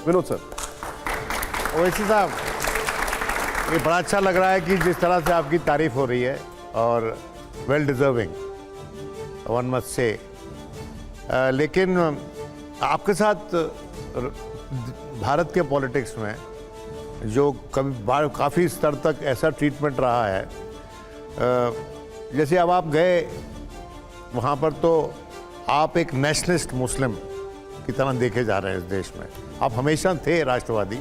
Vinod sir. Owaisi साहब, ये बड़ा अच्छा लग रहा है कि जिस तरह से आपकी तारीफ हो रही है और well deserving, one must say. लेकिन आपके साथ भारत के पॉलिटिक्स में जो काफ़ी स्तर तक ऐसा ट्रीटमेंट रहा है, जैसे अब आप गए वहाँ पर तो आप एक नेशनलिस्ट मुस्लिम की तरह देखे जा रहे हैं इस देश में। आप हमेशा थे राष्ट्रवादी,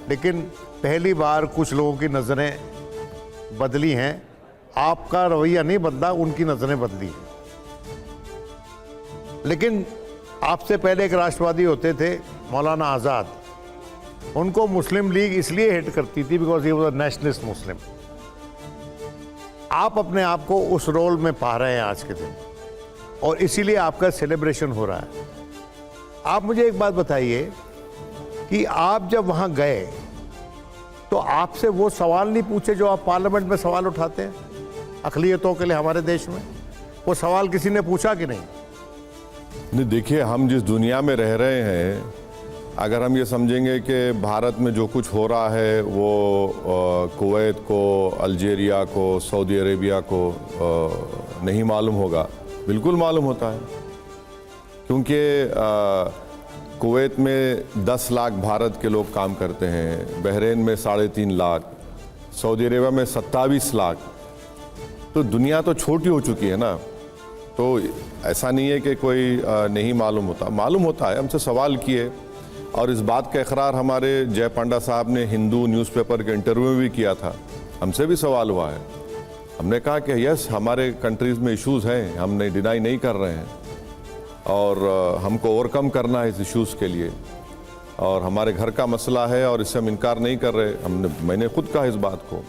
लेकिन पहली बार कुछ लोगों की नज़रें बदली हैं। आपका रवैया नहीं बदला, उनकी नज़रें बदली हैं। लेकिन आपसे पहले एक राष्ट्रवादी होते थे मौलाना आज़ाद, उनको मुस्लिम लीग इसलिए हिट करती थी because he was a nationalist Muslim. आप अपने आप को उस रोल में पा रहे हैं आज के दिन, और इसीलिए आपका सेलिब्रेशन हो रहा है। आप मुझे एक बात बताइए कि आप जब वहां गए तो आपसे वो सवाल नहीं पूछे जो आप पार्लियामेंट में सवाल उठाते हैं अक़लियतों के लिए हमारे देश में? वो सवाल किसी ने पूछा कि नहीं? नहीं, देखिए, हम जिस दुनिया में रह रहे हैं, अगर हम ये समझेंगे कि भारत में जो कुछ हो रहा है वो कुवैत को, अल्जीरिया को, सऊदी अरेबिया को नहीं मालूम होगा, बिल्कुल मालूम होता है। क्योंकि कुवैत में 10 लाख भारत के लोग काम करते हैं, बहरीन में 3.5 लाख, सऊदी अरेबिया में 27 लाख। तो दुनिया तो छोटी हो चुकी है ना। तो ऐसा नहीं है कि कोई नहीं मालूम होता है। हमसे सवाल किए, और इस बात का इकरार हमारे जय पांडा साहब ने हिंदू न्यूज़पेपर के इंटरव्यू में भी किया था। हमसे भी सवाल हुआ है। हमने कहा कि यस, हमारे कंट्रीज़ में इश्यूज़ हैं, हम डिनाई नहीं कर रहे हैं, और हमको ओवरकम करना है इस इश्यूज़ के लिए, और हमारे घर का मसला है और इससे हम इनकार नहीं कर रहे। मैंने खुद कहा इस बात को।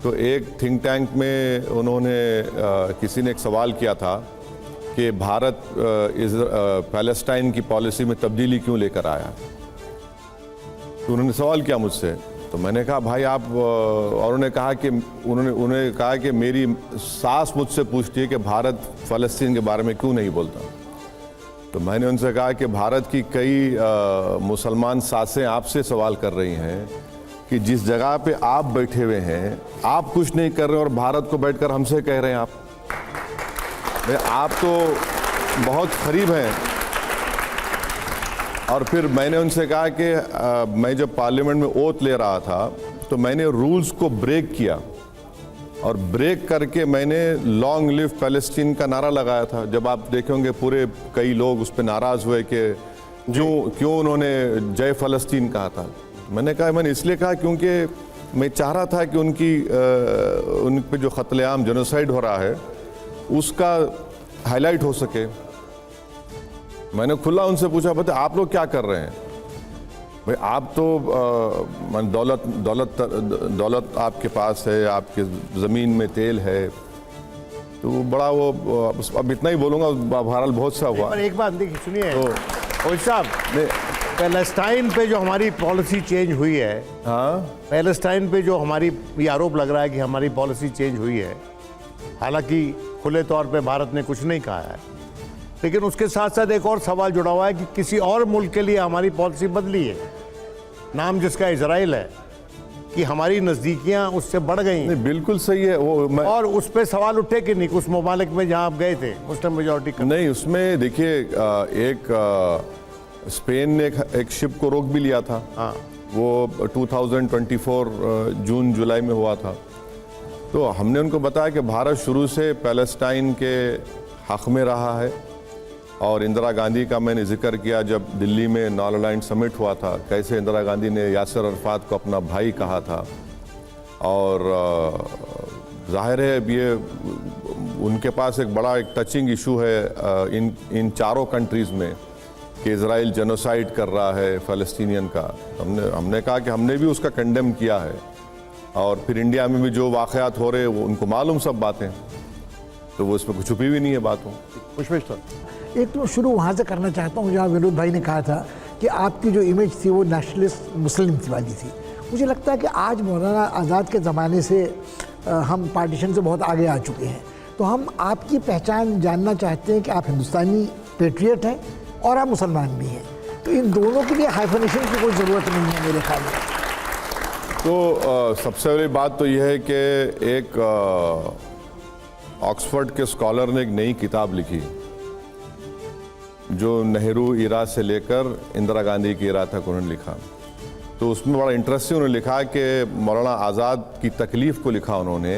तो एक थिंक टैंक में उन्होंने किसी ने एक सवाल किया था कि भारत पैलेस्टाइन की पॉलिसी में तब्दीली क्यों लेकर आया। तो उन्होंने सवाल किया मुझसे, तो मैंने कहा भाई आप, और उन्होंने कहा कि मेरी सास मुझसे पूछती है कि भारत फ़लस्तीन के बारे में क्यों नहीं बोलता। तो मैंने उनसे कहा कि भारत की कई मुसलमान सासें आपसे सवाल कर रही हैं कि जिस जगह पे आप बैठे हुए हैं आप कुछ नहीं कर रहे और भारत को बैठकर हमसे कह रहे हैं आप तो बहुत करीब हैं। और फिर मैंने उनसे कहा कि मैं जब पार्लियामेंट में ओथ ले रहा था तो मैंने रूल्स को ब्रेक किया, और ब्रेक करके मैंने लॉन्ग लिव पैलेस्टीन का नारा लगाया था। जब आप देखेंगे पूरे कई लोग उस पर नाराज़ हुए कि क्यों उन्होंने जय फ़लस्तीन कहा था। मैंने इसलिए कहा क्योंकि मैं चाह रहा था कि उन पे जो क़त्ल-ए-आम जेनोसाइड हो रहा है उसका हाईलाइट हो सके। मैंने खुला उनसे पूछा, बता आप लोग क्या कर रहे हैं? भाई आप तो दौलत आपके पास है, आपके ज़मीन में तेल है, तो बड़ा वो, अब इतना ही बोलूँगा, बहरहाल बहुत सा हुआ। पर एक बात देखिए, सुनिए तो साहब, पैलेस्टाइन पे जो हमारी पॉलिसी चेंज हुई है, हाँ, पैलेस्टाइन पे जो हमारी ये आरोप लग रहा है कि हमारी पॉलिसी चेंज हुई है, हालांकि खुले तौर पे भारत ने कुछ नहीं कहा है, लेकिन उसके साथ साथ एक और सवाल जुड़ा हुआ है कि किसी और मुल्क के लिए हमारी पॉलिसी बदली है, नाम जिसका इजराइल है, कि हमारी नज़दीकियां उससे बढ़ गई। नहीं, बिल्कुल सही है वो। और उस पर सवाल उठे कि नहीं उस ममालिक में जहां आप गए थे मुस्लिम मेजॉरिटी का? नहीं, उसमें देखिए, एक स्पेन ने एक शिप को रोक भी लिया था। हाँ, वो 2024 जून जुलाई में हुआ था। तो हमने उनको बताया कि भारत शुरू से पैलेस्टाइन के हक़ में रहा है, और इंदिरा गांधी का मैंने जिक्र किया जब दिल्ली में नॉन अलाइंड समिट हुआ था, कैसे इंदिरा गांधी ने यासिर अरफात को अपना भाई कहा था। और जाहिर है अब ये उनके पास एक बड़ा टचिंग इशू है इन चारों कंट्रीज़ में कि इजराइल जेनोसाइड कर रहा है फ़लस्तीनियन का। हमने कहा कि हमने भी उसका कंडेम किया है, और फिर इंडिया में भी जो वाक़यात हो रहे हैं वो उनको मालूम सब बातें, तो वो इसमें कुछ छुपी भी नहीं है बातों। एक तो शुरू वहाँ से करना चाहता हूँ जहाँ विनोद भाई ने कहा था कि आपकी जो इमेज थी वो नेशनलिस्ट मुस्लिम वाली थी। मुझे लगता है कि आज मौलाना आज़ाद के ज़माने से हम पार्टीशन से बहुत आगे आ चुके हैं। तो हम आपकी पहचान जानना चाहते हैं कि आप हिंदुस्तानी पेट्रियट हैं और आप मुसलमान भी हैं। तो इन दोनों के लिए हाइफनेशन की कोई ज़रूरत नहीं है मेरे ख्याल में। तो सबसे बड़ी बात तो यह है कि एक ऑक्सफोर्ड के स्कॉलर ने एक नई किताब लिखी जो नेहरू इरा से लेकर इंदिरा गांधी की इरा तक उन्होंने लिखा। तो उसमें बड़ा इंटरेस्टिंग उन्होंने लिखा कि मौलाना आज़ाद की तकलीफ़ को लिखा उन्होंने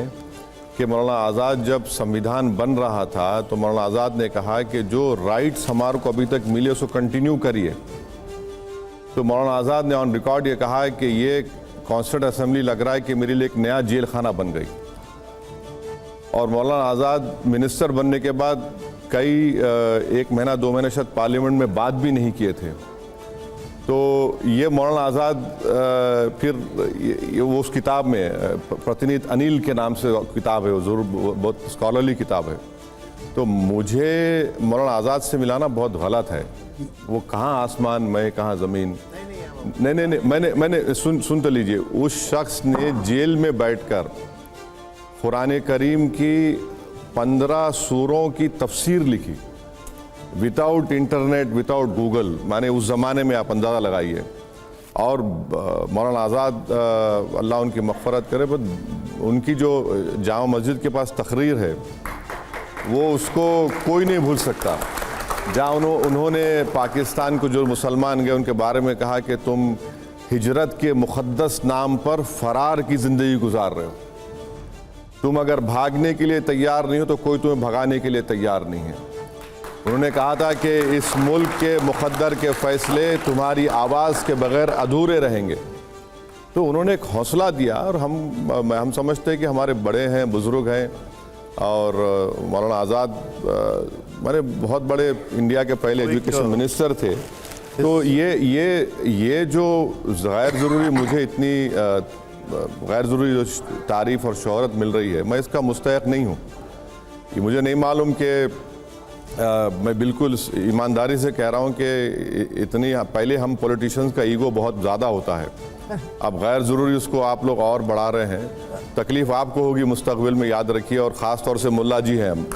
कि मौलाना आज़ाद जब संविधान बन रहा था तो मौलाना आज़ाद ने कहा कि जो राइट्स हमारे को अभी तक मिले उसको कंटिन्यू करिए। तो मौलाना आज़ाद ने ऑन रिकॉर्ड ये कहा कि ये कॉन्स्टिट्यूंट असेंबली लग रहा है कि मेरे लिए एक नया जेल खाना बन गई। और मौलाना आज़ाद मिनिस्टर बनने के बाद कई 1 महीना 2 महीने शायद पार्लियामेंट में बात भी नहीं किए थे। तो ये मौलाना आज़ाद फिर वो उस किताब में प्रतिनिधि अनिल के नाम से किताब है, वो ज़रूर बहुत स्कॉलरली किताब है। तो मुझे मौलाना आज़ाद से मिलाना बहुत गलत है। वो कहाँ आसमान, मैं कहाँ ज़मीन। नहीं, मैंने सुन तो लीजिए। उस शख्स ने जेल में बैठकर कुरान करीम की 15 सूरों की तफसीर लिखी विदाउट इंटरनेट, विदाउट गूगल। माने उस ज़माने में आप अंदाज़ा लगाइए। और मौलाना आज़ाद अल्लाह उनकी मग़फ़रत करे, पर उनकी जो जामा मस्जिद के पास तकरीर है वो उसको कोई नहीं भूल सकता, जहाँ उन्होंने पाकिस्तान को जो मुसलमान गए उनके बारे में कहा कि तुम हिजरत के मुक़द्दस नाम पर फ़रार की ज़िंदगी गुजार रहे हो। तुम अगर भागने के लिए तैयार नहीं हो तो कोई तुम्हें भगाने के लिए तैयार नहीं है। उन्होंने कहा था कि इस मुल्क के मुक़द्दर के फ़ैसले तुम्हारी आवाज़ के बग़ैर अधूरे रहेंगे। तो उन्होंने एक हौसला दिया और हम समझते हैं कि हमारे बड़े हैं, बुज़ुर्ग हैं। और मौलाना आज़ाद माने बहुत बड़े इंडिया के पहले एजुकेशन मिनिस्टर थे। तो ये जो गैर ज़रूरी मुझे इतनी गैर ज़रूरी जो तारीफ़ और शोहरत मिल रही है, मैं इसका मुस्तहिक़ नहीं हूँ। ये मुझे नहीं मालूम कि मैं बिल्कुल ईमानदारी से कह रहा हूँ कि इतनी पहले हम पॉलिटिशियंस का ईगो बहुत ज़्यादा होता है, अब गैर ज़रूरी उसको आप लोग और बढ़ा रहे हैं। तकलीफ़ आपको होगी मुस्तक़बिल में, याद रखिए। और ख़ास तौर से मुल्ला जी हैं हम।